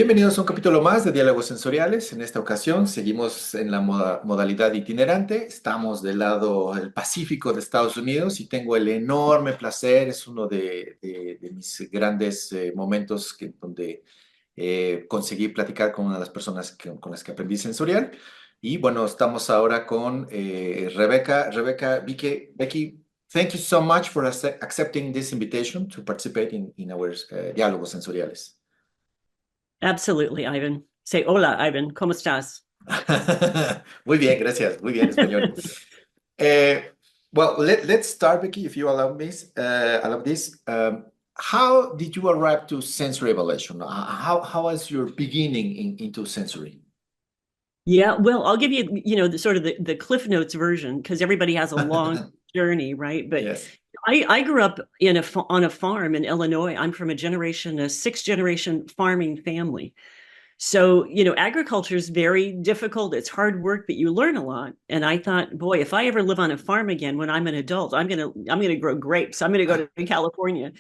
Bienvenidos a un capítulo más de Diálogos Sensoriales. En esta ocasión seguimos en la modalidad itinerante. Estamos del lado del Pacífico de Estados Unidos y tengo el enorme placer, es uno de mis grandes momentos donde conseguí platicar con una de las personas con las que aprendí sensorial. Y bueno, estamos ahora con Rebeca. Becky, thank you so much for accepting this invitation to participate in our Diálogos Sensoriales. Absolutely, Ivan. Say hola, Ivan. ¿Cómo estás? Muy bien, gracias. Muy bien, español. Eh, well, let's start, Becky, if you allow me. Allow this. How did you arrive to sensory evaluation? How was your beginning into sensory? Yeah, well, I'll give you, the sort of the Cliff Notes version because everybody has a long journey, right? But Yes. I grew up on a farm in Illinois. I'm from a sixth generation farming family. So, agriculture is very difficult. It's hard work, but you learn a lot. And I thought, boy, if I ever live on a farm again when I'm an adult, I'm gonna grow grapes. I'm gonna go to California.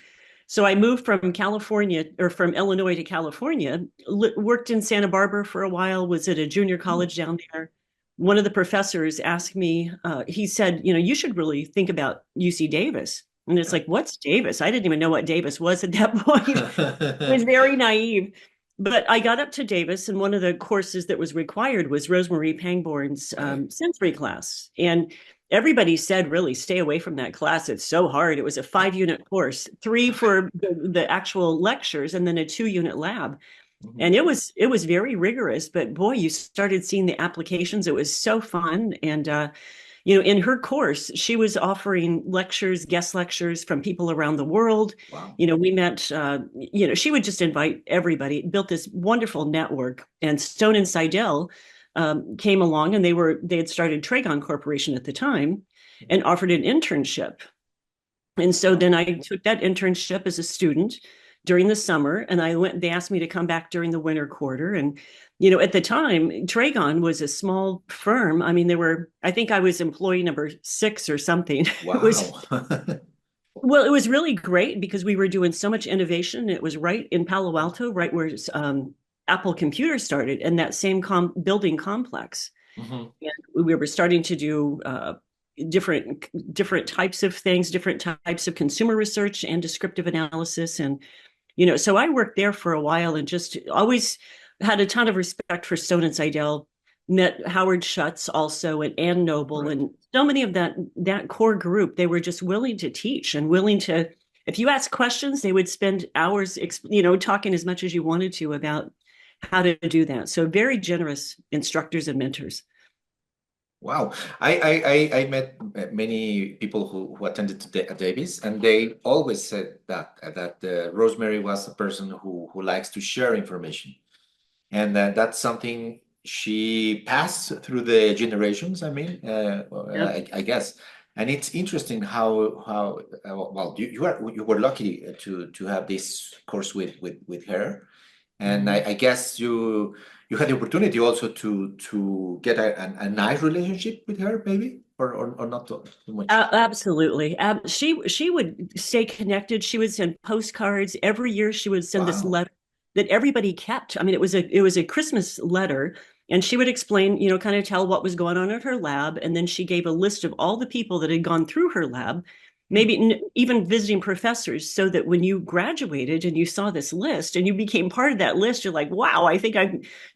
So I moved from California or from Illinois to California, worked in Santa Barbara for a while, was at a junior college down there. One of the professors asked me, he said, you should really think about UC Davis. And it's like, what's Davis? I didn't even know what Davis was at that point. I was very naive. But I got up to Davis, and one of the courses that was required was Rosemary Pangborn's sensory class. And everybody said, really, stay away from that class. It's so hard. It was a 5-unit course, 3 for the actual lectures, and then a 2-unit lab. And it was very rigorous. But boy, you started seeing the applications. It was so fun. And in her course, she was offering lectures, guest lectures from people around the world. Wow. We met, she would just invite everybody, built this wonderful network. And Stone and Seidel came along, and they had started Tragon Corporation at the time and offered an internship. And so then I took that internship as a student during the summer, and they asked me to come back during the winter quarter. And at the time, Tragon was a small firm. I mean, I think I was employee number 6 or something. Wow. Well, it was really great because we were doing so much innovation. It was right in Palo Alto, right where Apple Computer started, in that same building complex. Mhm. And we were starting to do different types of things, different types of consumer research and descriptive analysis. And so I worked there for a while and just always had a ton of respect for Stone and Seidel. Met Howard Schutz also, and Ann Noble, Right. and so many of that core group. They were just willing to teach and willing to, if you ask questions, they would spend hours, talking as much as you wanted to about how to do that. So very generous instructors and mentors. Wow. I met many people who attended at Davis, and they always said that Rosemary was a person who likes to share information, and that's something she passed through the generations. I mean, Yep. I guess, and it's interesting how well you were lucky to have this course with her, and I guess you had the opportunity also to get a nice relationship with her, maybe, or not too much. Absolutely. She would stay connected. She would send postcards every year. She would send this Wow. letter that everybody kept. I mean, it was a Christmas letter, and she would explain, kind of tell what was going on in her lab, and then she gave a list of all the people that had gone through her lab, maybe even visiting professors, so that when you graduated and you saw this list and you became part of that list, you're like, wow, you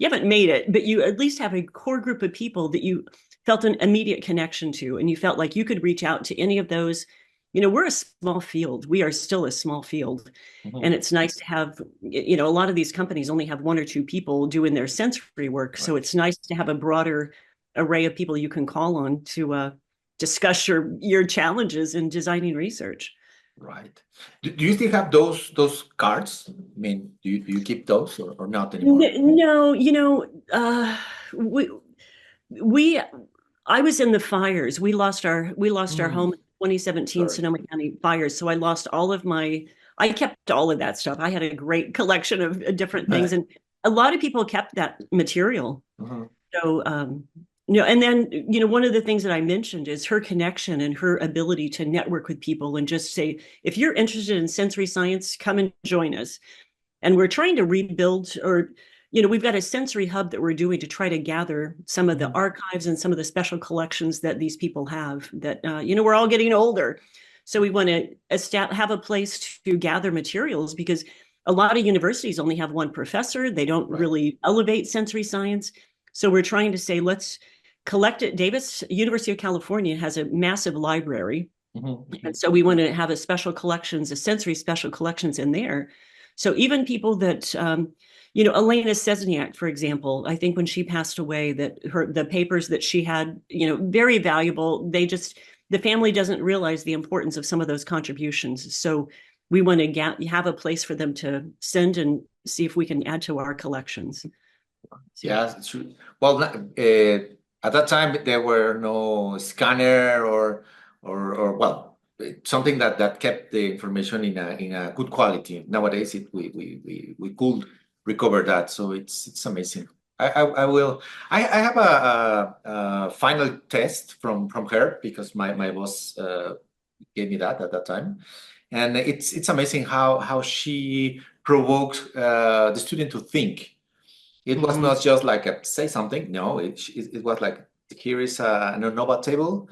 haven't made it, but you at least have a core group of people that you felt an immediate connection to, and you felt like you could reach out to any of those. We're a small field. We are still a small field. And Mhm. it's nice to have, a lot of these companies only have 1 or 2 people doing their sensory work. So Right. it's nice to have a broader array of people you can call on to discuss your challenges in designing research. Right. Do you still have those cards? I mean, do you keep those or not anymore? No, we we I was in the fires. We lost our home in 2017 Sorry. Sonoma County fires. So I kept all of that stuff. I had a great collection of different things, Right. and a lot of people kept that material. Mhm. So, and then, one of the things that I mentioned is her connection and her ability to network with people and just say, if you're interested in sensory science, come and join us. And we're trying to rebuild or we've got a sensory hub that we're doing to try to gather some of the archives and some of the special collections that these people have that, we're all getting older. So we want to have a place to gather materials because a lot of universities only have one professor. They don't really elevate sensory science. So we're trying to say, let's collect it. University of California has a massive library. And so we want to have a sensory special collections in there. So even people that, Elena Sesniak, for example, I think when she passed away, that the papers that she had, very valuable. The family doesn't realize the importance of some of those contributions. So we want to have a place for them to send and see if we can add to our collections. Yeah, true. Well, at that time there were no scanner or well, something that kept the information in a good quality. Nowadays, we could recover that, so it's amazing. I will. I have a final test from her because my boss gave me that at that time, and it's amazing how she provokes the student to think. It was not just like say something. No, it was like, here is an ANOVA table.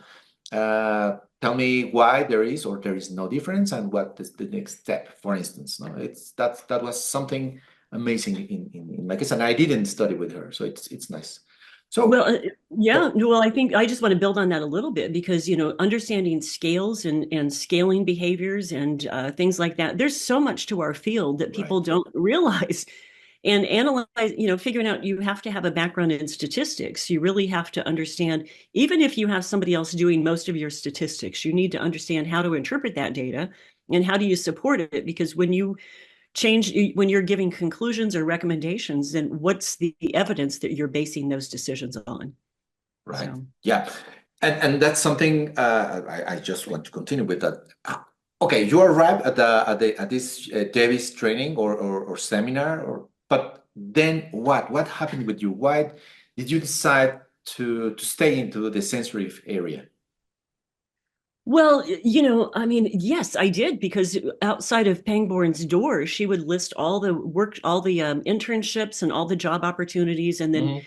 Tell me why there is or there is no difference and what is the next step. For instance, no, that was something amazing in my case, and I didn't study with her, so it's nice. So I think I just want to build on that a little bit because understanding scales and scaling behaviors and things like that. There's so much to our field that people don't realize. And analyze, figuring out you have to have a background in statistics. You really have to understand, even if you have somebody else doing most of your statistics, you need to understand how to interpret that data and how do you support it? Because when you're giving conclusions or recommendations, then what's the evidence that you're basing those decisions on? Right. So. Yeah. And that's something I just want to continue with that. Okay, you arrived at this Davis training or seminar but then what? What happened with you? Why did you decide to stay into the sensory area? Well, yes, I did because outside of Pangborn's door, she would list all the internships and all the job opportunities. And then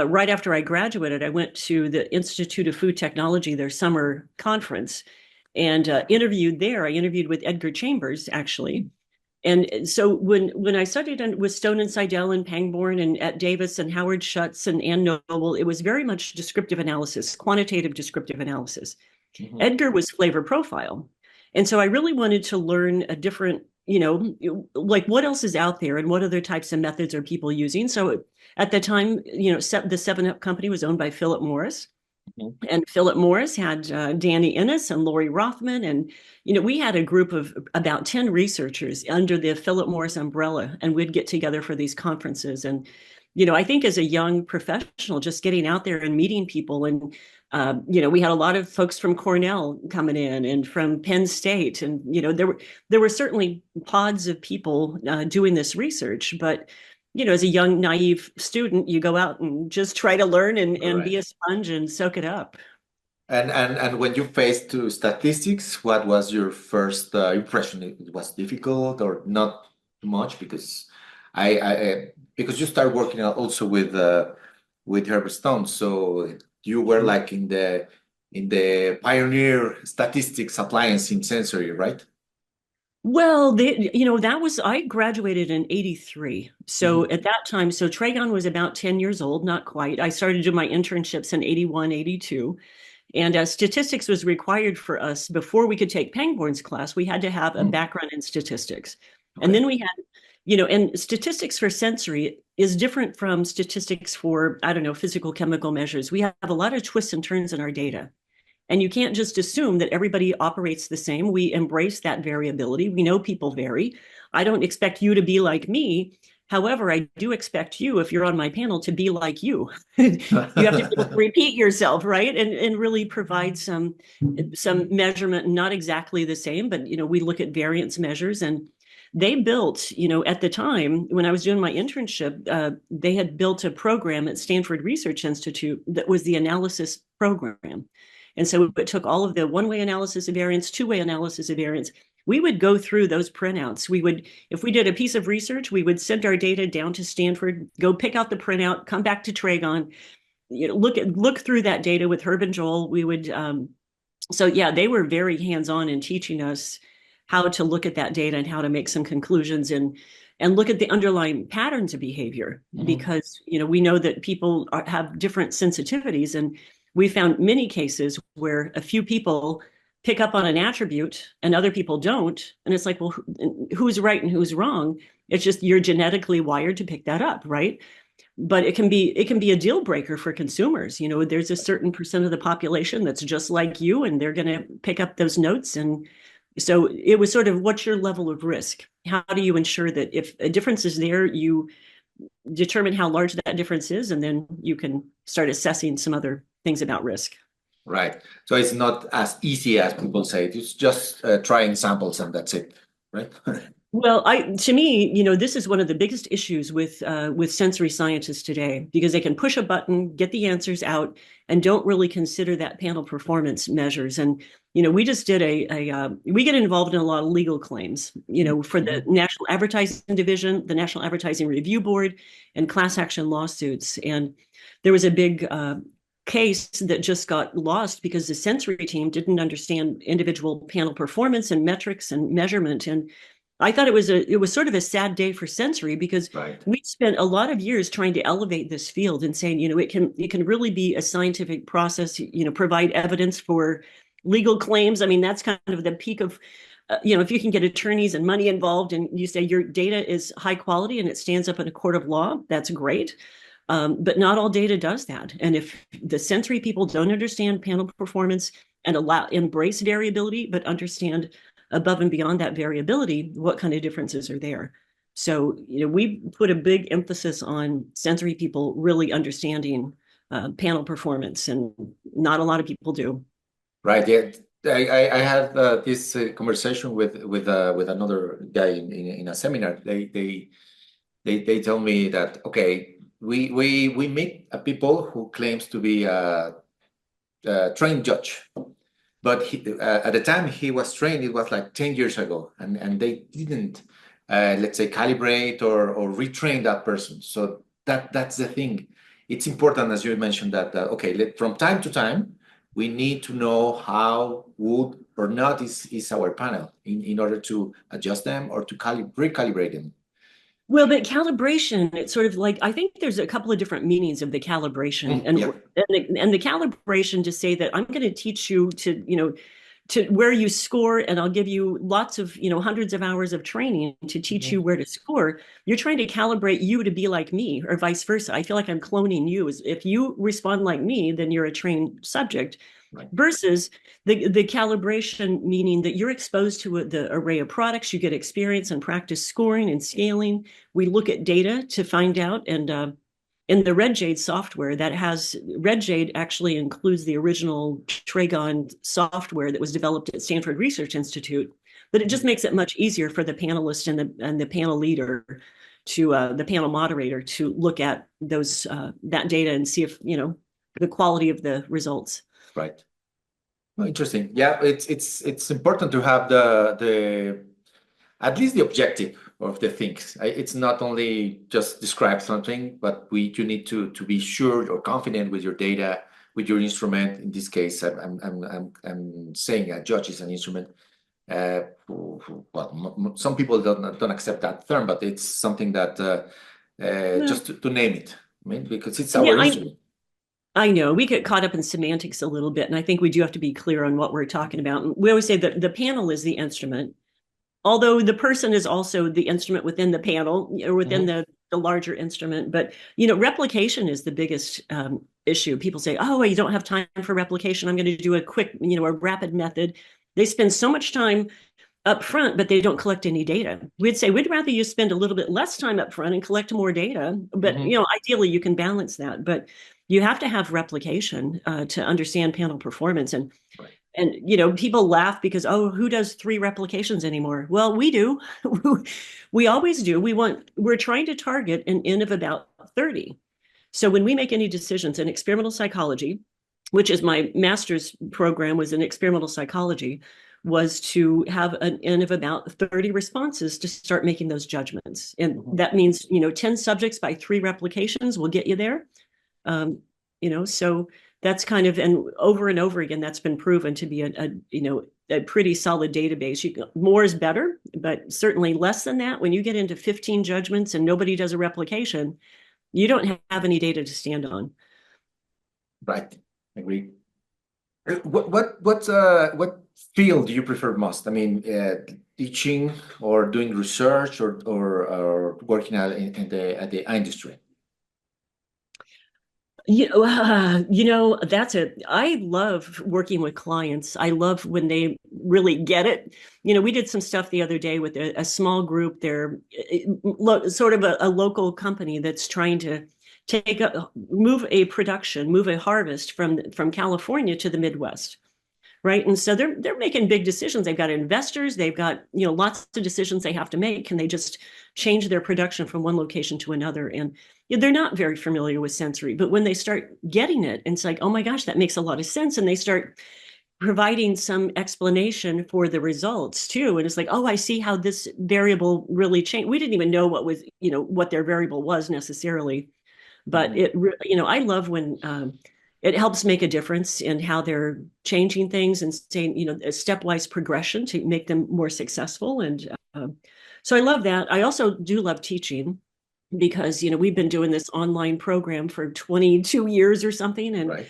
right after I graduated, I went to the Insitute of Food Technology, their summer conference, and interviewed there. I interviewed with Edgar Chambers, actually. And so when I studied with Stone and Seidel and Pangborn and at Davis and Howard Schutz and Ann Noble, it was very much descriptive analysis, quantitative descriptive analysis. Edgar was flavor profile. And so I really wanted to learn a different, like what else is out there and what other types of methods are people using. So at the time, the 7-Up company was owned by Philip Morris. And Philip Morris had Danny Innes and Lori Rothman. And, we had a group of about 10 researchers under the Philip Morris umbrella, and we'd get together for these conferences. And, I think as a young professional, just getting out there and meeting people. And, we had a lot of folks from Cornell coming in and from Penn State. And, there were certainly pods of people doing this research, but as a young, naive student, you go out and just try to learn and be a sponge and soak it up. And when you faced to statistics, what was your first impression? It was difficult or not too much because because you started working also with Herbert Stone, so you were like in the pioneer statistics appliance in sensory, right? Well, I graduated in 83. So at that time, so Tragon was about 10 years old, not quite. I started doing my internships in 81, 82. And statistics was required for us before we could take Pangborn's class. We had to have a background in statistics. Okay. And then we had, and statistics for sensory is different from statistics for, physical chemical measures. We have a lot of twists and turns in our data. And you can't just assume that everybody operates the same. We embrace that variability. We know people vary. I don't expect you to be like me. However, I do expect you, if you're on my panel, to be like you. You have to repeat yourself, right? And really provide some measurement, not exactly the same, but, we look at variance measures. And they built, at the time when I was doing my internship, they had built a program at Stanford Research Institute that was the analysis program. And so it took all of the one-way analysis of variance, two-way analysis of variance, we would go through those printouts. We would, if we did a piece of research, we would send our data down to Stanford, go pick out the printout, come back to Tragon, look through that data with Herb and Joel. We would, so yeah, they were very hands-on in teaching us how to look at that data and how to make some conclusions and look at the underlying patterns of behavior, because we know that people have different sensitivities, and we found many cases where a few people pick up on an attribute and other people don't, and it's like, well, who's right and who's wrong? It's just you're genetically wired to pick that up, right? But it can be a deal breaker for consumers. There's a certain percent of the population that's just like you, and they're going to pick up those notes. And so it was sort of, what's your level of risk? How do you ensure that if a difference is there, you determine how large that difference is, and then you can start assessing some other things about risk. Right. So it's not as easy as people say. It's just trying samples and that's it, right? Well, to me, this is one of the biggest issues with sensory scientists today, because they can push a button, get the answers out, and don't really consider that panel performance measures. And we just did we get involved in a lot of legal claims, for the National Advertising Division, the National Advertising Review Board, and class action lawsuits. And there was a big case that just got lost because the sensory team didn't understand individual panel performance and metrics and measurement. And I thought it was sort of a sad day for sensory, because we spent a lot of years trying to elevate this field and saying, it can really be a scientific process, provide evidence for legal claims. I mean, that's kind of the peak of, if you can get attorneys and money involved and you say your data is high quality and it stands up in a court of law, that's great. But not all data does that. And if the sensory people don't understand panel performance and embrace variability, but understand above and beyond that variability, what kind of differences are there? So, we put a big emphasis on sensory people really understanding panel performance, and not a lot of people do. Right. Yeah. I had this conversation with another guy in a seminar. They tell me that, okay, we meet people who claims to be a trained judge. But at the time he was trained, it was like 10 years ago, and they didn't, let's say, calibrate or retrain that person. So that's the thing. It's important, as you mentioned, that okay, from time to time, we need to know how good or not is our panel in order to adjust them or to recalibrate them. Well, but calibration, it's sort of like, I think there's a couple of different meanings of the calibration, and the calibration to say that I'm going to teach you to where you score, and I'll give you lots of, hundreds of hours of training to teach you where to score. You're trying to calibrate you to be like me, or vice versa. I feel like I'm cloning you. If you respond like me, then you're a trained subject. Right. Versus the calibration, meaning that you're exposed to the array of products, you get experience and practice scoring and scaling. We look at data to find out, and in the Red Jade software Red Jade actually includes the original Tragon software that was developed at Stanford Research Institute, but it just makes it much easier for the panelist and the panel leader to the panel moderator to look at that data and see if the quality of the results. Right. Oh, interesting. Yeah, it's important to have the at least the objective of the things. It's not only just describe something, but you need to be sure or confident with your data, with your instrument. In this case, I'm saying a judge is an instrument. Well, some people don't accept that term, but it's something that just to name it. I mean, because it's our instrument. I know we get caught up in semantics a little bit, and I think we do have to be clear on what we're talking about. We always say that the panel is the instrument, although the person is also the instrument within the panel or within the larger instrument. But replication is the biggest issue. People say, "Oh, you don't have time for replication. I'm going to do a quick, a rapid method." They spend so much time up front, but they don't collect any data. We'd say we'd rather you spend a little bit less time up front and collect more data. But ideally, you can balance that. But you have to have replication to understand panel performance. And people laugh because, who does 3 replications anymore? Well, we do. We always do. We're trying to target an N of about 30. So when we make any decisions in experimental psychology, which is my master's program was in experimental psychology, was to have an N of about 30 responses to start making those judgments. And that means, 10 subjects by 3 replications will get you there. So that's kind of, and over again, that's been proven to be a pretty solid database. More is better, but certainly less than that. When you get into 15 judgments and nobody does a replication, you don't have any data to stand on. Right. Agree. What field do you prefer most? I mean, teaching or doing research or working at the industry? I love working with clients. I love when they really get it. We did some stuff the other day with a small group. They're sort of a local company that's trying to move a harvest from California to the Midwest. Right. And so they're making big decisions. They've got investors. They've got, lots of decisions they have to make. Can they just change their production from one location to another? And they're not very familiar with sensory. But when they start getting it, and it's like, oh, my gosh, that makes a lot of sense. And they start providing some explanation for the results, too. And it's like, oh, I see how this variable really changed. We didn't even know what their variable was necessarily. But I love when it helps make a difference in how they're changing things and saying, a stepwise progression to make them more successful. And so I love that. I also do love teaching because, we've been doing this online program for 22 years or something. And right.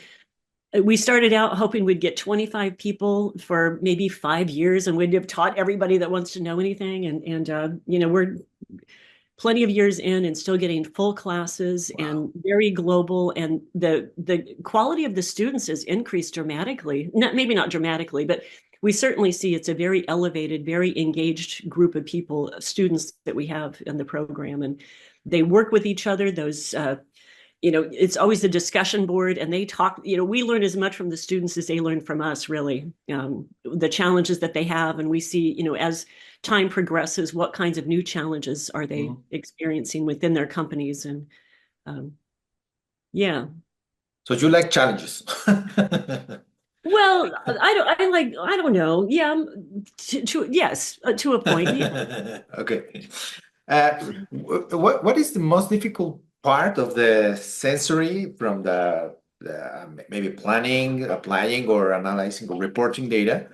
We started out hoping we'd get 25 people for maybe 5 years and we'd have taught everybody that wants to know anything. And we're plenty of years in and still getting full classes. Wow. And very global. And the quality of the students has increased dramatically. Maybe not dramatically, but we certainly see it's a very elevated, very engaged group of people, students that we have in the program. And they work with each other. Those, it's always the discussion board and they talk, we learn as much from the students as they learn from us, really. The challenges that they have. And we see, as time progresses, what kinds of new challenges are they experiencing within their companies? And yeah. So you like challenges? Well, I don't know. Yeah, yes, to a point. Yeah. Okay. What is the most difficult part of the sensory from the maybe planning, applying, or analyzing or reporting data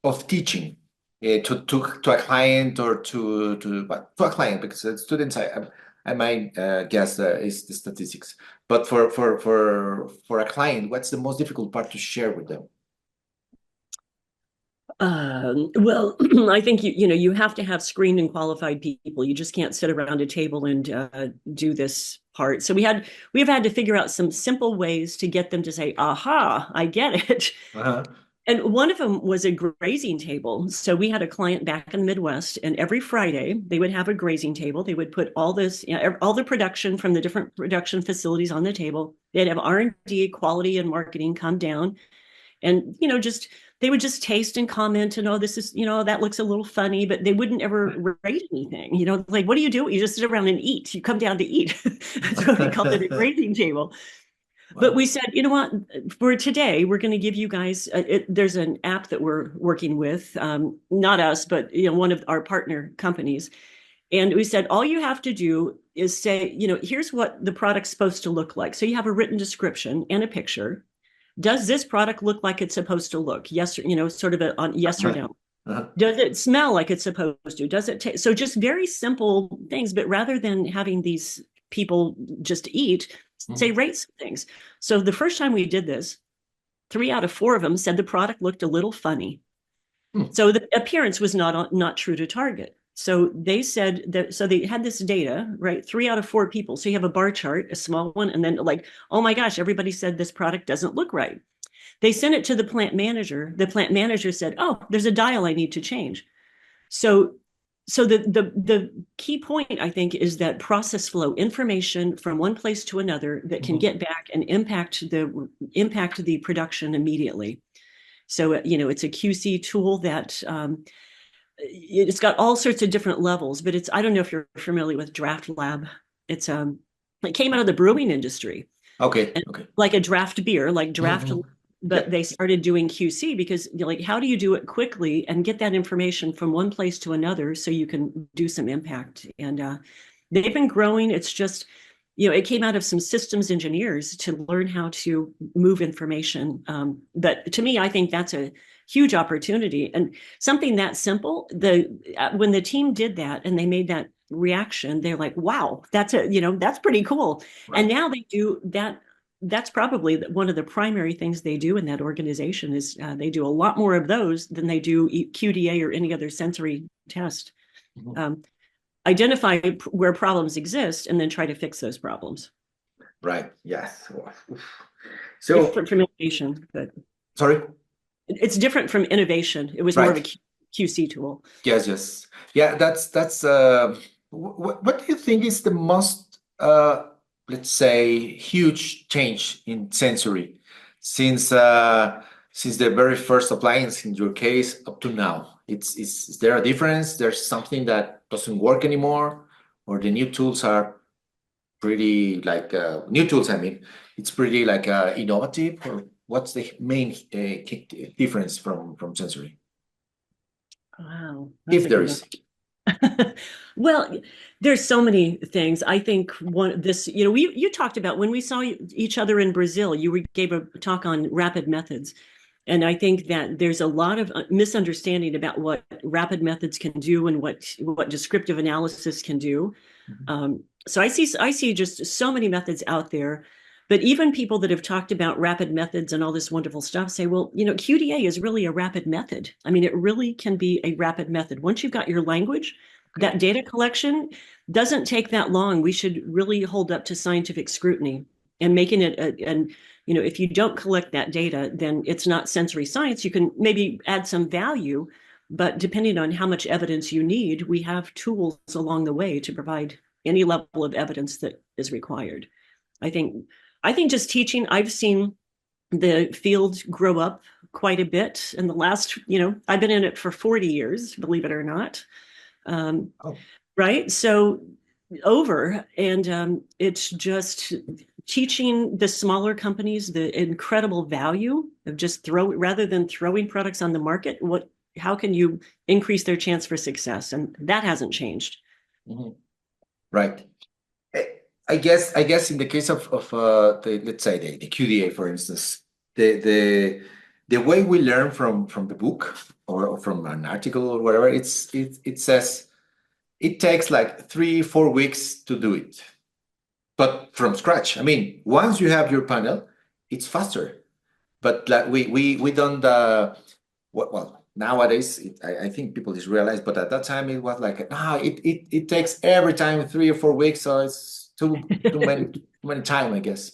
of teaching to a client or to a client, because students I might guess is the statistics, but for a client, what's the most difficult part to share with them? Well, I think you have to have screened and qualified people. You just can't sit around a table and do this part. So we've had to figure out some simple ways to get them to say, "Aha, I get it." And one of them was a grazing table. So we had a client back in the Midwest, and every Friday they would have a grazing table. They would put all this, all the production from the different production facilities on the table. They'd have R&D, quality, and marketing come down, and they would just taste and comment and, oh, this is, that looks a little funny, but they wouldn't ever rate anything. Like, what do you do? You just sit around and eat. You come down to eat. So we called it a grazing table. Wow. But we said, you know what, for today, we're going to give you guys, there's an app that we're working with, not us, but one of our partner companies. And we said, all you have to do is say, here's what the product's supposed to look like. So you have a written description and a picture. Does this product look like it's supposed to look? Yes, sort of on yes or no. Does it smell like it's supposed to? Does it taste? So just very simple things, but rather than having these people just eat, say rate some things. So the first time we did this, 3 out of 4 of them said the product looked a little funny. So the appearance was not true to target. So they said that, so they had this data, right? 3 out of 4 people. So you have a bar chart, a small one, and then like, oh my gosh, everybody said this product doesn't look right. They sent it to the plant manager. The plant manager said, oh, there's a dial I need to change. So the key point, I think, is that process flow, information from one place to another that can get back and impact the production immediately. So, it's a QC tool that it's got all sorts of different levels, but I don't know if you're familiar with Draft Lab. It came out of the brewing industry. Okay. Like a draft beer, like draft but Yep. they started doing QC because, like, how do you do it quickly and get that information from one place to another so you can do some impact? And they've been growing. It's just, it came out of some systems engineers to learn how to move information. But to me, I think that's a huge opportunity and something that simple. When the team did that and they made that reaction, they're like, wow, that's pretty cool. And Right. now they do that. That's probably one of the primary things they do in that organization is they do a lot more of those than they do QDA or any other sensory test. Mhm. Um, Identify where problems exist and then try to fix those problems. Right. Yes. So, Different from innovation, but sorry. it's different from innovation. It was more of a Right. QC tool. Yes. Yes. Yeah. That's. What do you think is the most, let's say, huge change in sensory since the very first appliance in your case up to now? Is there a difference? There's something that doesn't work anymore, or the new tools are pretty like new tools. I mean, it's pretty like innovative. Or what's the main difference from sensory, Wow, that's if a there good one. is? Well, there's so many things. I think you talked about when we saw each other in Brazil, gave a talk on rapid methods. And I think that there's a lot of misunderstanding about what rapid methods can do and what descriptive analysis can do. Mhm. So I see just so many methods out there, but even people that have talked about rapid methods and all this wonderful stuff say, well, QDA is really a rapid method. I mean, it really can be a rapid method. Once you've got your language, that Okay. data collection doesn't take that long. We should really hold up to scientific scrutiny and making it and if you don't collect that data, then it's not sensory science. You can maybe add some value, but depending on how much evidence you need, we have tools along the way to provide any level of evidence that is required. I think I think just teaching, I've seen the field grow up quite a bit in the last, I've been in it for 40 years, believe it or not. Um, Oh. right? So over, and it's just teaching the smaller companies the incredible value of just rather than throwing products on the market, how can you increase their chance for success? And that hasn't changed. Mhm. Right. Eh, I guess in the case of the, let's say the QDA, for instance, the way we learn from the book or from an article or whatever, it says it takes like 3 4 weeks to do it, but from scratch. I mean, once you have your panel, it's faster. But like we don't well nowadays I think people just realize, but at that time it was like it takes every time 3 or 4 weeks, so it's too many time, I guess.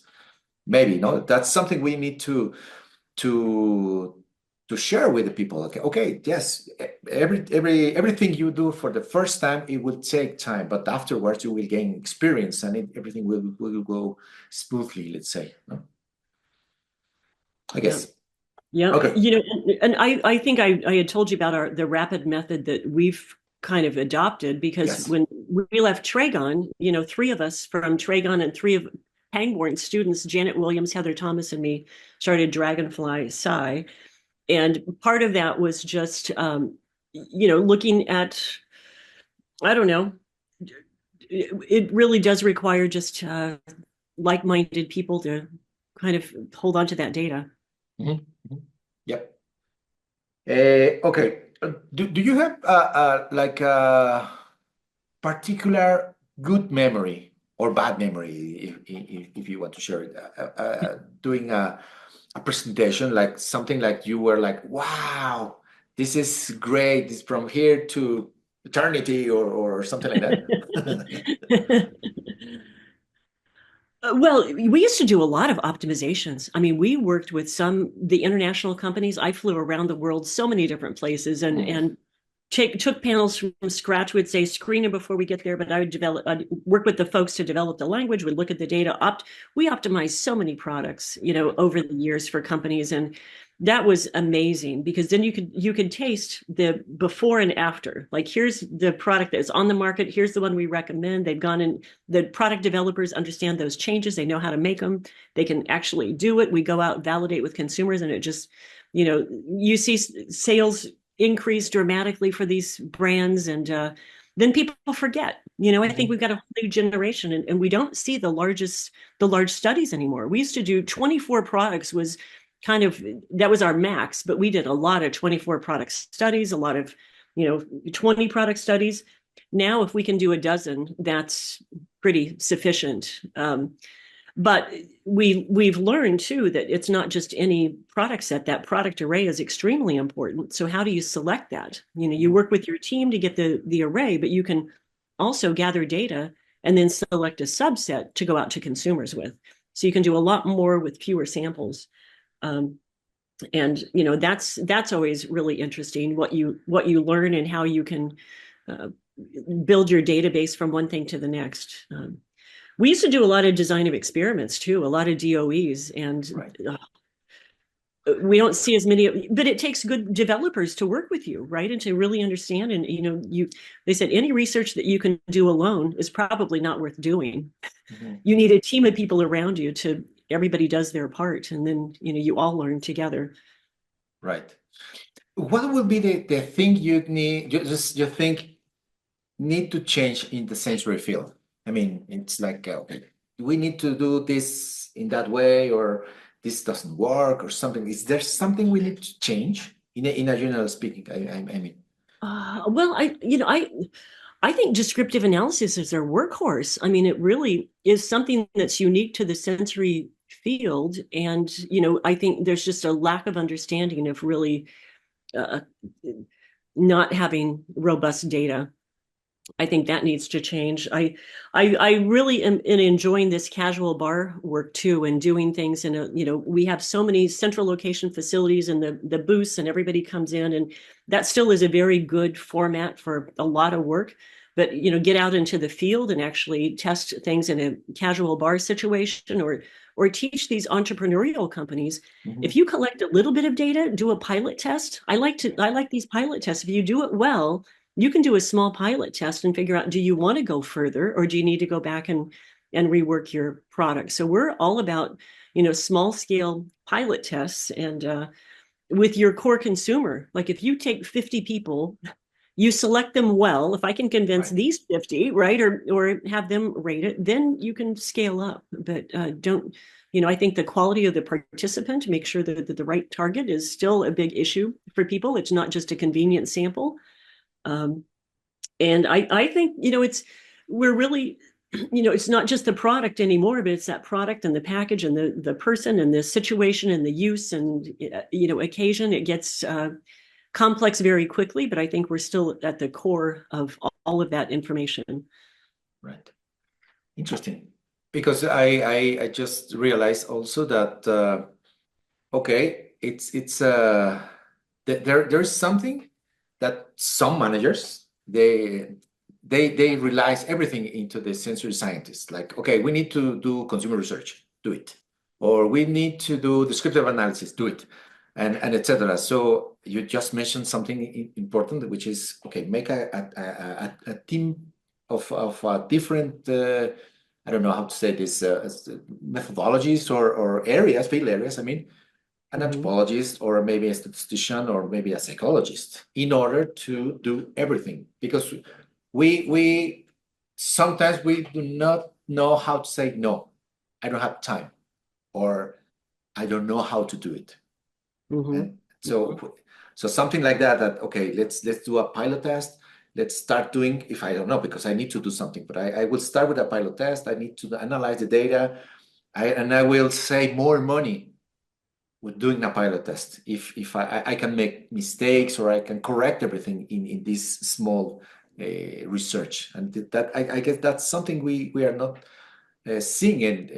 Maybe no, that's something we need to to share with the people. Okay, yes, everything you do for the first time, it will take time, but afterwards you will gain experience and everything will go smoothly, let's say, no? I Yeah. guess. Yeah. Okay. And I think I had told you about the rapid method that we've kind of adopted because Yes. when we left Tragon, three of us from Tragon and three of Pangborn students, Janet Williams, Heather Thomas, and me, started Dragonfly Psi. And part of that was just, looking at, I don't know, it really does require just like-minded people to kind of hold on to that data. Mhm, mhm. Yep. Okay. Do you have like a particular good memory or bad memory, if you want to share it, doing a presentation, like something like you were like, wow, this is great. It's from here to eternity, or something like that? Well, we used to do a lot of optimizations. I mean, we worked with the international companies. I flew around the world, so many different places, and Mm, took panels from scratch, would say screen them before we get there, but I'd work with the folks to develop the language, would look at the data. We optimized so many products, over the years for companies, and that was amazing because then you could taste the before and after. Like, here's the product that's on the market, here's the one we recommend. They've gone in, the product developers understand those changes, they know how to make them, they can actually do it. We go out, validate with consumers, and it just, you see sales increase dramatically for these brands, and then people forget. I think we've got a whole new generation, and we don't see the large studies anymore. We used to do 24 products, was kind of, that was our max, but we did a lot of 24 product studies, a lot of 20 product studies. Now if we can do a dozen, that's pretty sufficient. But we've learned too that it's not just any product set. That product array is extremely important. So how do you select that? You work with your team to get the array, but you can also gather data and then select a subset to go out to consumers with. So you can do a lot more with fewer samples. And that's always really interesting, what you learn and how you can build your database from one thing to the next. We used to do a lot of design of experiments too, a lot of DOEs, and we don't see as many, but it takes good developers to work with you, right? And to really understand. And, they said any research that you can do alone is probably not worth doing. You need a team of people around you everybody does their part. And then, you all learn together. Right. What would be the thing you think need to change in the sensory field? I mean, it's like, we need to do this in that way, or this doesn't work, or something. Is there something we need to change in a general speaking? I mean. Well, I think descriptive analysis is their workhorse. I mean, it really is something that's unique to the sensory field. And, I think there's just a lack of understanding of really not having robust data. I think that needs to change. I really am enjoying this casual bar work too, and doing things in we have so many central location facilities and the booths, and everybody comes in, and that still is a very good format for a lot of work. But get out into the field and actually test things in a casual bar situation, or teach these entrepreneurial companies. If you collect a little bit of data, do a pilot test. I like these pilot tests. If you do it well, you can do a small pilot test and figure out, do you want to go further, or do you need to go back and rework your product? So we're all about, small scale pilot tests, and with your core consumer. Like, if you take 50 people, you select them well. If I can convince these 50, right, or have them rate it, then you can scale up. But don't, I think the quality of the participant, make sure that the right target is still a big issue for people. It's not just a convenient sample. And I think, we're really, it's not just the product anymore, but it's that product and the package and the person and the situation and the use and, occasion. It gets complex very quickly, but I think we're still at the core of all of that information. Right. Interesting. Because I just realized also that, there's something that some managers, they realize everything into the sensory scientists. Like, okay, we need to do consumer research, do it. Or we need to do descriptive analysis, do it, and etc. So you just mentioned something important, which is, okay, make a team of different, I don't know how to say this, methodologies or areas, field areas, I mean, an anthropologist, or maybe a statistician, or maybe a psychologist, in order to do everything. Because we sometimes we do not know how to say, no, I don't have time, or I don't know how to do it. And so something like that, okay, let's do a pilot test. Let's start doing, if I don't know, because I need to do something, but I will start with a pilot test. I need to analyze the data, and I will save more money with doing a pilot test if I can make mistakes, or I can correct everything in this small research. And that I guess that's something we are not seeing it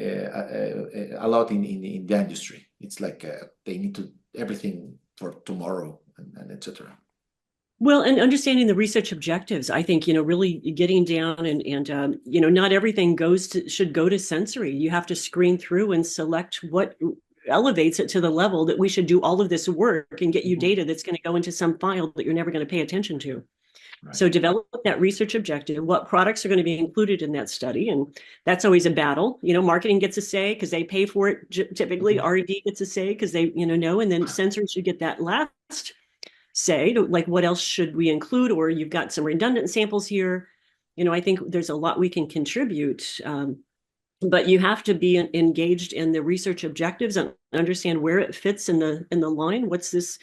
a lot in the industry. It's like they need to everything for tomorrow, and etc. Well, and understanding the research objectives, I think, really getting down and not everything should go to sensory. You have to screen through and select what elevates it to the level that we should do all of this work and get you data that's going to go into some file that you're never going to pay attention to. Right. So develop that research objective, what products are going to be included in that study. And that's always a battle. Marketing gets a say because they pay for it. Typically, R&D gets a say because they, know, and then sensory should get that last say to, like, what else should we include? Or you've got some redundant samples here. I think there's a lot we can contribute. But you have to be engaged in the research objectives and understand where it fits in the line. What's this,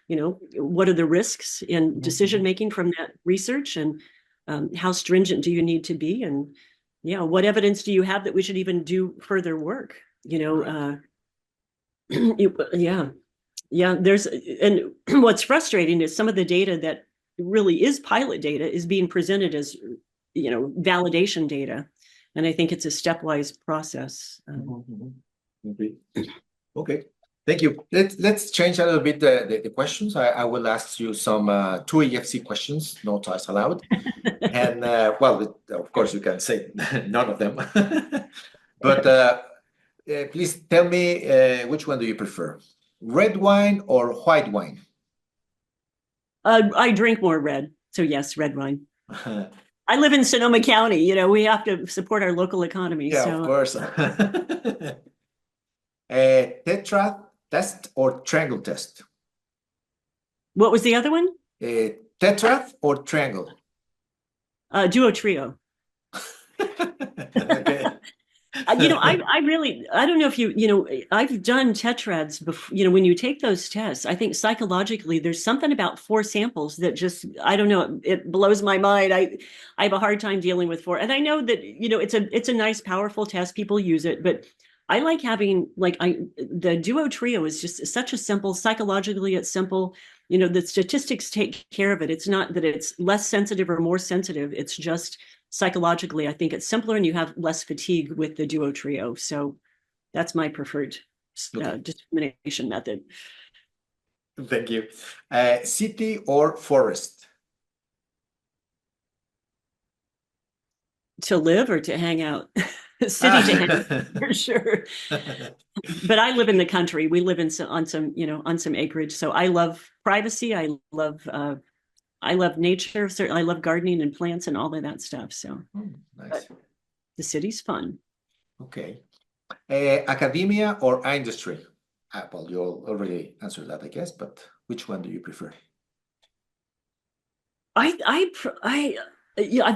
what are the risks in decision making from that research, and how stringent do you need to be, and what evidence do you have that we should even do further work? There's, and what's frustrating is some of the data that really is pilot data is being presented as validation data. And I think it's a stepwise process. Okay, thank you. Let's change a little bit the questions. I will ask you some 2 EFC questions, no choice allowed. And well, of course, you can say none of them. But please tell me, which one do you prefer? Red wine or white wine? I drink more red. So yes, red wine. I live in Sonoma County. We have to support our local economy. Yeah, so. Of course. Tetrad test or triangle test? What was the other one? Tetrad or triangle? Duo trio. Okay. I don't know if I've done tetrads before. When you take those tests, I think psychologically there's something about 4 samples that just, I don't know, it blows my mind. I have a hard time dealing with 4. And I know that, it's a nice, powerful test. People use it, but I like having, the duo trio is just such a simple, psychologically it's simple. The statistics take care of it. It's not that it's less sensitive or more sensitive. It's just psychologically, I think it's simpler and you have less fatigue with the duo trio. So that's my preferred discrimination method. Thank you. City or forest? To live or to hang out? City to hang out, for sure. But I live in the country. We live on some acreage. So I love privacy. I love nature. Certainly, I love gardening and plants and all of that stuff. So nice. The city's fun. Okay. Academia or industry? Well, you already answered that, I guess, but which one do you prefer? I've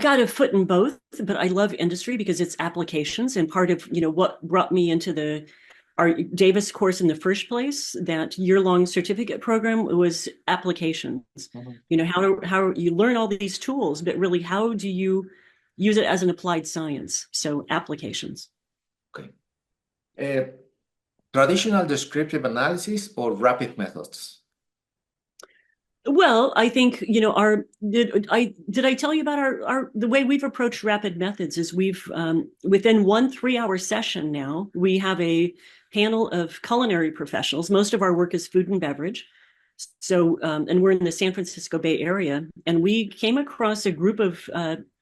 got a foot in both, but I love industry because it's applications, and part of what brought me into our Davis course in the first place, that year-long certificate program, was applications. How you learn all these tools, but really how do you use it as an applied science? So applications. Okay. Traditional descriptive analysis or rapid methods? Well, I think, did I tell you about the way we've approached rapid methods is we've, within 1 3-hour session now, we have a panel of culinary professionals. Most of our work is food and beverage. So, and we're in the San Francisco Bay Area, and we came across a group of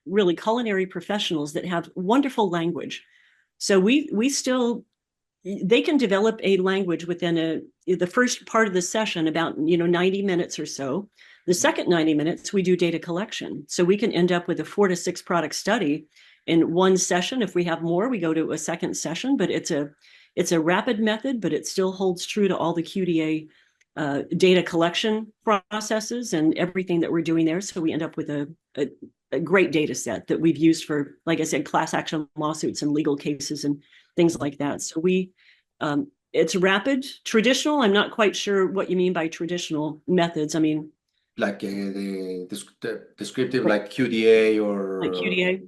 really culinary professionals that have wonderful language. So they can develop a language within the first part of the session, about 90 minutes or so. The second 90 minutes, we do data collection. So we can end up with a 4 to 6 product study in one session. If we have more, we go to a second session, but it's a rapid method, but it still holds true to all the QDA data collection processes and everything that we're doing there. So we end up with a great data set that we've used for, like I said, class action lawsuits and legal cases and things like that. So it's rapid. Traditional, I'm not quite sure what you mean by traditional methods. I mean, like the descriptive, like QDA or... Like QDA?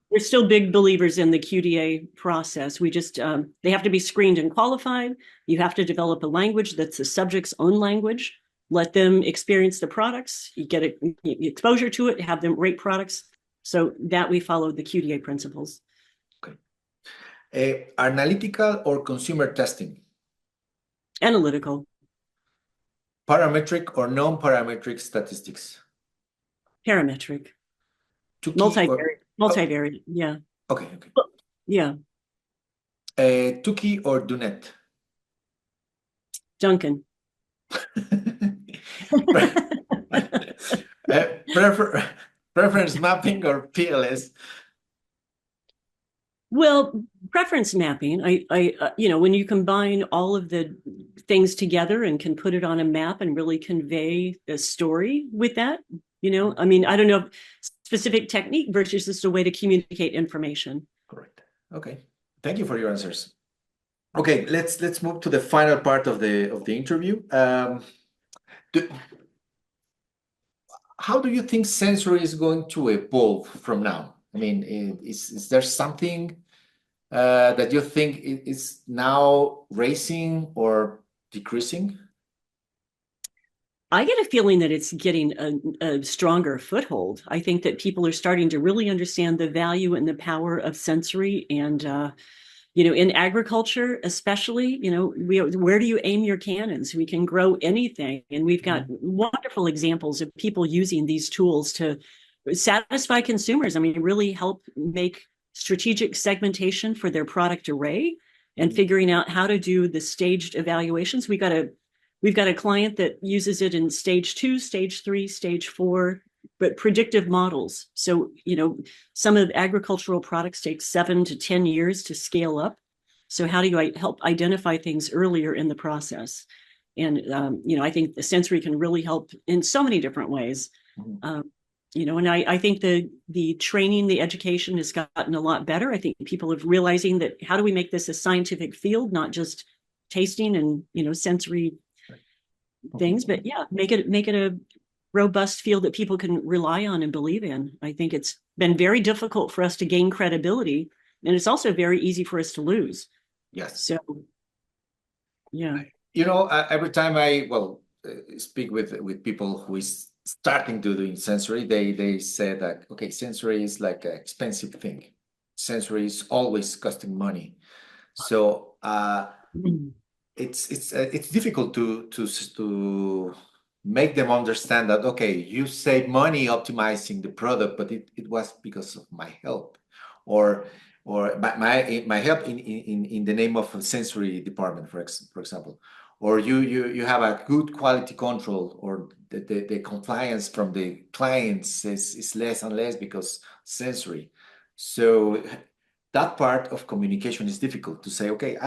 We're still big believers in the QDA process. We just, they have to be screened and qualified. You have to develop a language that's the subject's own language. Let them experience the products. You get exposure to it, have them rate products. So that we follow the QDA principles. Okay. Analytical or consumer testing? Analytical. Parametric or non-parametric statistics? Parametric. Tuki or Multivariate. oh, Multivariate. Yeah. okay, okay. Yeah. Tuki or Dunet? Duncan. Uh, prefer preference mapping or PLS? Well, preference mapping, when you combine all of the things together and can put it on a map and really convey a story with that, I mean, I don't know, specific technique versus just a way to communicate information. Correct. Okay. Thank you for your answers. Okay, let's move to the final part of the interview. Do, how do you think sensory is going to evolve from now? I mean, is there something that you think is now raising or decreasing? I get a feeling that it's getting a stronger foothold. I think that people are starting to really understand the value and the power of sensory. And, in agriculture, especially, where do you aim your cannons? We can grow anything. And we've got wonderful examples of people using these tools to satisfy consumers. I mean, really help make strategic segmentation for their product array and figuring out how to do the staged evaluations. We've got a client that uses it in stage 2, stage 3, stage 4, but predictive models. So, some of the agricultural products take 7 to 10 years to scale up. So how do you help identify things earlier in the process? And, I think the sensory can really help in so many different ways. And I think the training, the education has gotten a lot better. I think people are realizing that how do we make this a scientific field, not just tasting and, sensory things, but yeah, make it a robust field that people can rely on and believe in. I think it's been very difficult for us to gain credibility, and it's also very easy for us to lose. Yes. So, yeah. Every time I speak with people who is starting to do sensory, they say that okay, sensory is like an expensive thing. Sensory is always costing money. So it's difficult to make them understand that okay, you save money optimizing the product, but it was because of my help, or my help in the name of a sensory department, for example, or you have a good quality control, or the compliance from the clients is less and less because sensory. So that part of communication is difficult to say, okay,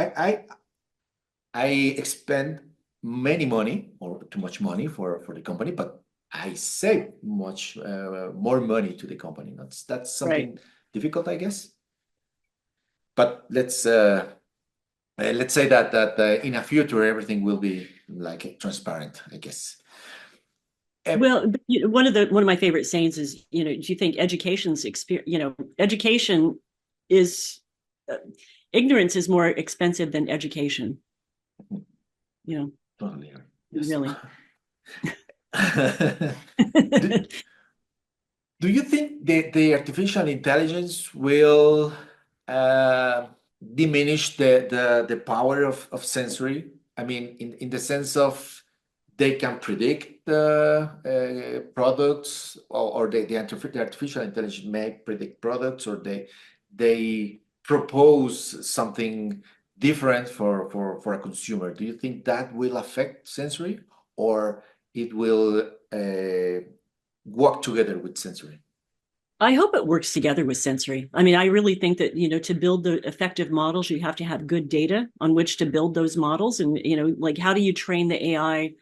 I expend many money or too much money for the company, but I save much more money to the company. That's something difficult, I guess. But let's say that in a future everything will be like transparent, I guess. Well, one of my favorite sayings is, do you think education is ignorance is more expensive than education? Totally. Yes. Really. Do you think the artificial intelligence will diminish the power of sensory? I mean, in the sense of they can predict the products, or the artificial intelligence may predict products, or they propose something different for a consumer. Do you think that will affect sensory, or it will work together with sensory? I hope it works together with sensory. I mean, I really think that, to build the effective models, you have to have good data on which to build those models. And, like, how do you train the AI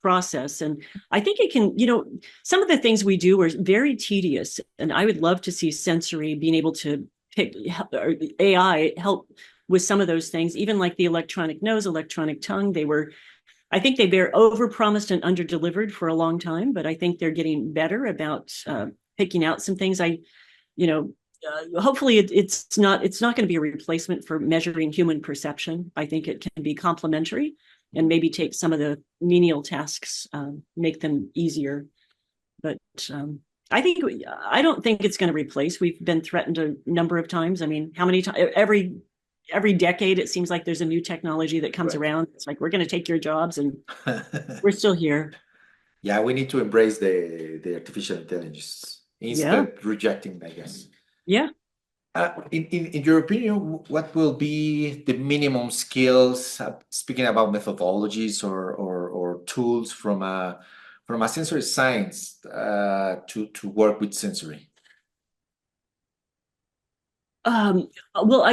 process? And I think it can, some of the things we do are very tedious. And I would love to see sensory being able to pick, or AI help with some of those things, even like the electronic nose, electronic tongue. I think they were overpromised and underdelivered for a long time, but I think they're getting better about picking out some things. Hopefully it's not going to be a replacement for measuring human perception. I think it can be complementary and maybe take some of the menial tasks, make them easier. But I don't think it's going to replace. We've been threatened a number of times. I mean, how many times? Every decade, it seems like there's a new technology that comes around. It's like, we're going to take your jobs, and we're still here. Yeah, we need to embrace the artificial intelligence instead Yeah. of rejecting, I guess. Yeah. In your opinion, what will be the minimum skills, speaking about methodologies or tools from a sensory science to work with sensory? Well,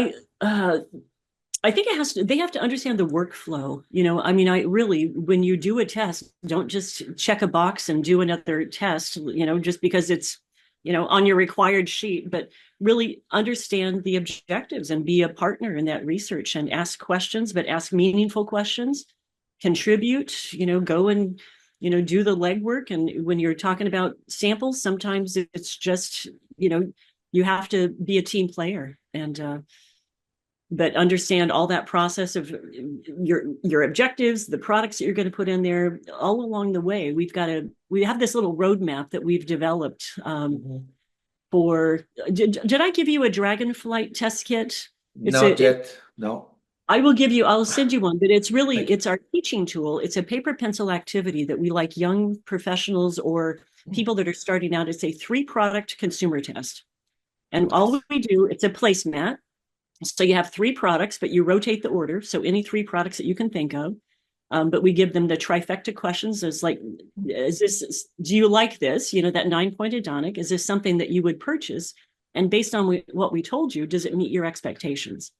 I think it has to, they have to understand the workflow. I mean, I really, when you do a test, don't just check a box and do another test, just because it's, on your required sheet, but really understand the objectives and be a partner in that research and ask questions, but ask meaningful questions, contribute, go and, do the legwork. And when you're talking about samples, sometimes it's just, you have to be a team player and, but understand all that process of your objectives, the products that you're going to put in there. All along the way, we have this little roadmap that we've developed for. Did I give you a Dragonflyght test kit? Not yet. No. I'll send you one, but Thank you. it's our teaching tool. It's a paper pencil activity that we like young professionals or people that are starting out. It's a 3-product consumer test. And all Nice. we do, it's a placemat. So you have 3 products, but you rotate the order. So any 3 products that you can think of. But we give them the trifecta questions as like, do you like this? That 9-point hedonic, is this something that you would purchase? And based on what we told you, does it meet your expectations?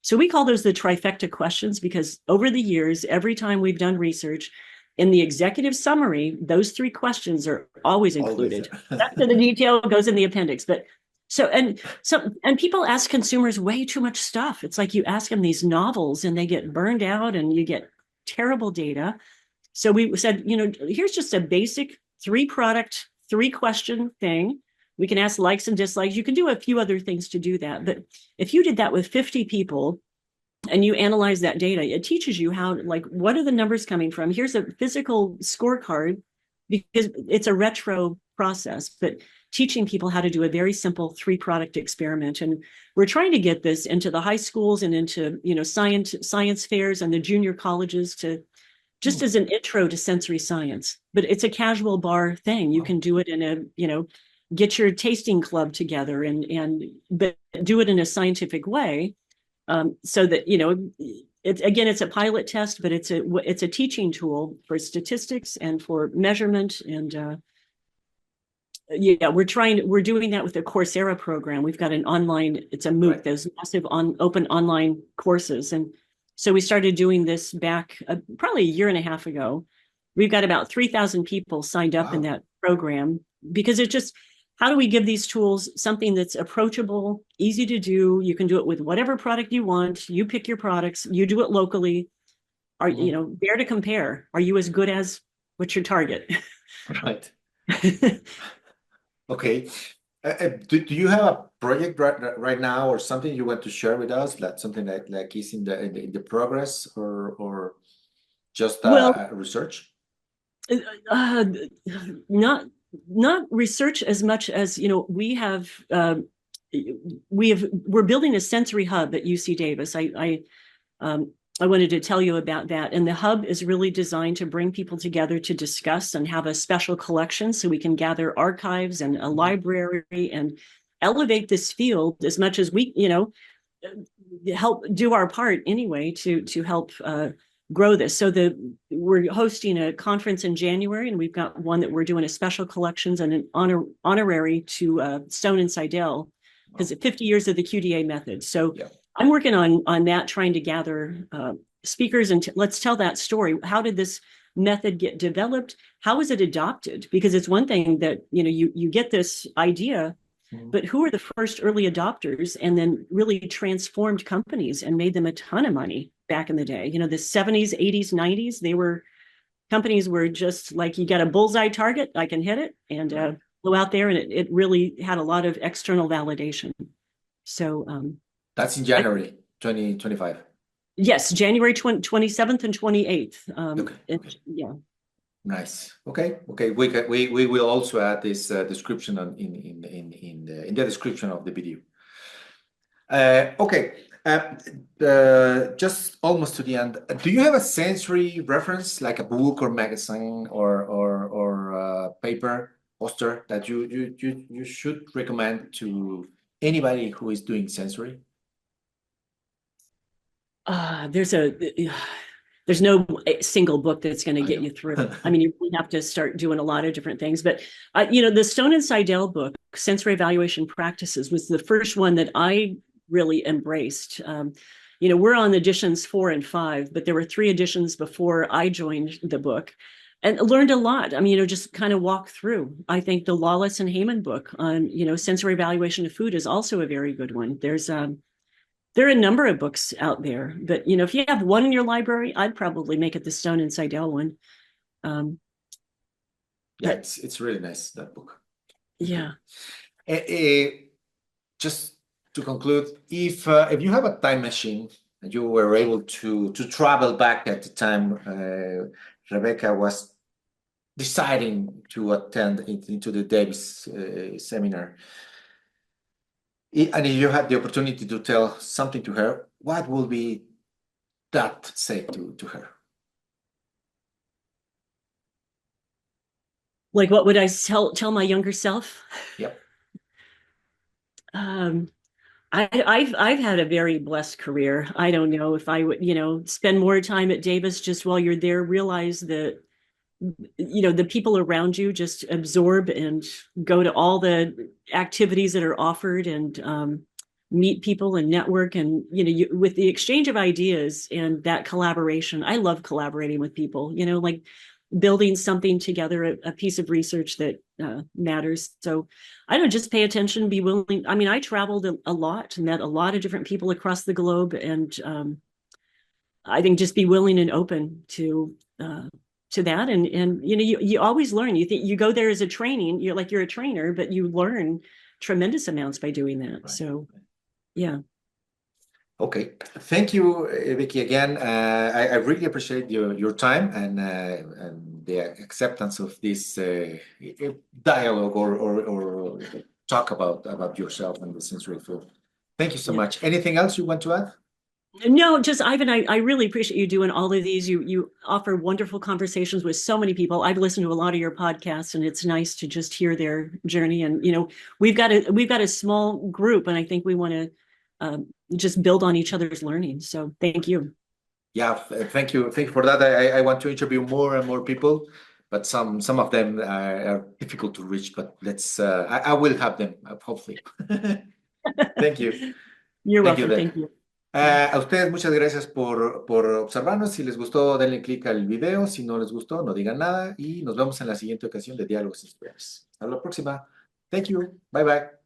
So we call those the trifecta questions because over the years, every time we've done research, in the executive summary, those 3 questions are always included. That's the detail goes in the appendix. But and people ask consumers way too much stuff. It's like you ask them these novels and they get burned out and you get terrible data. So we said, here's just a basic 3-product, 3-question thing. We can ask likes and dislikes. You can do a few other things to do that. But if you did that with 50 people and you analyze that data, it teaches you how, like, what are the numbers coming from? Here's a physical scorecard because it's a retro process, but teaching people how to do a very simple 3-product experiment. And we're trying to get this into the high schools and into, science fairs and the junior colleges to just as an intro to sensory science. But it's a casual bar thing. You can do it in a, get your tasting club together but do it in a scientific way. So that, it's a pilot test, but it's a teaching tool for statistics and for measurement. And we're doing that with the Coursera program. We've got an online, it's a MOOC, those massive open online courses. And so we started doing this back probably a year and a half ago. We've got about 3,000 people signed up in that program because it's just, how do we give these tools something that's approachable, easy to do? You can do it with whatever product you want. You pick your products, you do it locally. Dare to compare. Are you as good as what's your target? Right. Okay. Do you have a project right now or something you want to share with us? Like something like is in the progress or just research? Not research as much as we're building a sensory hub at UC Davis. I wanted to tell you about that. And the hub is really designed to bring people together to discuss and have a special collection so we can gather archives and a library and elevate this field as much as we, help do our part anyway to help grow this. So we're hosting a conference in January, and we've got one that we're doing a special collections and an honorary to Stone and Seidel because 50 years of the QDA method. So I'm working on that, trying to gather speakers and let's tell that story. How did this method get developed? How is it adopted? Because it's one thing that, you get this idea, but who are the first early adopters and then really transformed companies and made them a ton of money back in the day? The 70s, 80s, 90s, companies were just like, you got a bullseye target, I can hit it, and go out there, and it really had a lot of external validation. So that's in January 2025. Yes, January 27th and 28th. Okay. Yeah. Nice. Okay. We will also add this description in the description of the video. Okay. Just almost to the end. Do you have a sensory reference, like a book or magazine or paper poster that you should recommend to anybody who is doing sensory? There's no single book that's going to I get know. you through. I mean, you really have to start doing a lot of different things. But the Stone and Seidel book, Sensory Evaluation Practices, was the first one that I really embraced. We're on editions 4 and 5, but there were 3 editions before I joined the book, and learned a lot. I mean, just kind of walk through. I think the Lawless and Heyman book on sensory evaluation of food is also a very good one. There are a number of books out there, but if you have one in your library, I'd probably make it the Stone and Seidel one. Yeah, it's really nice, that book. Yeah. Just to conclude, if you have a time machine and you were able to travel back at the time Rebecca was deciding to attend into the Davis seminar, and if you had the opportunity to tell something to her, what would be that say to her? Like, what would I tell my younger self? Yep. I've had a very blessed career. I don't know if I would, spend more time at Davis just while you're there, realize that, the people around you just absorb and go to all the activities that are offered and meet people and network. And, with the exchange of ideas and that collaboration, I love collaborating with people, like building something together, a piece of research that matters. So I don't just pay attention, be willing. I mean, I traveled a lot, met a lot of different people across the globe. And I think just be willing and open to that. And you always learn. You think you go there as a training, you're a trainer, but you learn tremendous amounts by doing that. Right. So yeah. Okay, thank you, Vicky, again. I really appreciate your time and the acceptance of this dialogue or talk about yourself and the sensory field. Thank you so much. Anything else you want to add? No, just Ivan, I really appreciate you doing all of these. You offer wonderful conversations with so many people. I've listened to a lot of your podcasts, and it's nice to just hear their journey. And we've got a small group, and I think we want to just build on each other's learning. So thank you. Yeah, thank you for that. I want to interview more and more people, but some of them are difficult to reach. But I will have them hopefully. Thank you. You're welcome. Thank you. A ustedes muchas gracias por observarnos. Si les gustó, denle clic al video. Si no les gustó, no digan nada. Y nos vemos en la siguiente ocasión de Diálogos Inspirables. Hasta la próxima. Thank you. Bye bye.